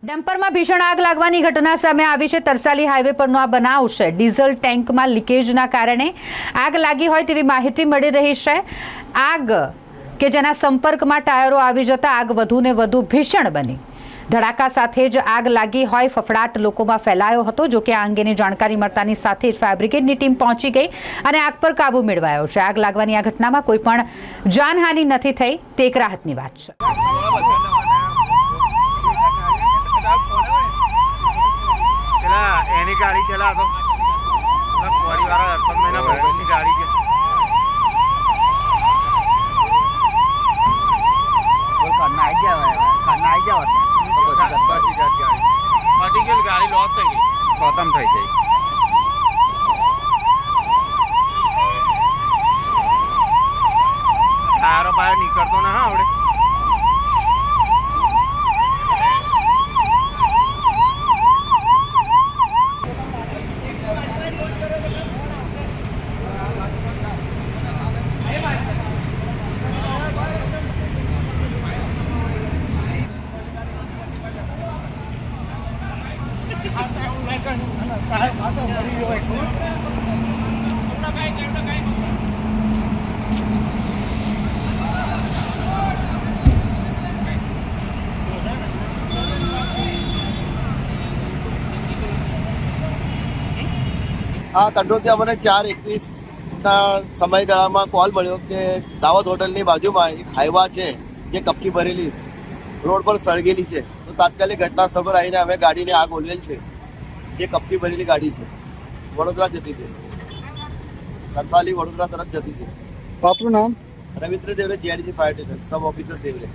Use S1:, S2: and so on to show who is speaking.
S1: ડમ્પરમાં ભીષણ આગ લાગવાની ઘટના સામે આવી છે। તરસાલી હાઈવે પરનો આ બનાવ છે। ડીઝલ ટેન્કમાં લીકેજના કારણે આગ લાગી હોય તેવી માહિતી મળી રહી છે। આગ કે જેના સંપર્કમાં ટાયરો આવી જતા આગ વધુને વધુ ભીષણ બની। ધડાકા સાથે જ આગ લાગી હોય ફફડાટ લોકોમાં ફેલાયો હતો। જો કે આ અંગેની જાણકારી મળતાની સાથે જ ફાયર બ્રિગેડની ટીમ પહોંચી ગઈ અને આગ પર કાબુ મેળવાયો છે। આગ લાગવાની આ ઘટનામાં કોઈ પણ જાનહાનિ નથી થઈ, તે એક રાહતની વાત છે।
S2: એની ગાડી ચલા તો કોરી વાળા અર્પણ મહિના ભાઈની ગાડી છે બોલ ખાના આવી જાવ પછી ગાડી લોસ થઈ ગઈ ખતમ થઈ ગઈ ટાયરો બહાર નીકળતો ના આવડે
S3: આ કંટ્રોલથી અમને 4:21ના સમયગાળામાં કોલ મળ્યો કે દાવત હોટલની બાજુમાં એક હાઈવા છે જે કપકી ભરેલી રોડ પર સળગેલી છે। તો તાત્કાલિક ઘટના સ્થળ પર આવીને અમે ગાડીને આગ ઓલવેલ છે। જે કપકી ભરેલી ગાડી છે વડોદરા જતી હતી, તરસાલી વડોદરા તરફ જતી હતી।
S4: આપનું નામ?
S3: Ravindra Devare, GIDC fire station, sub officer દેવરે।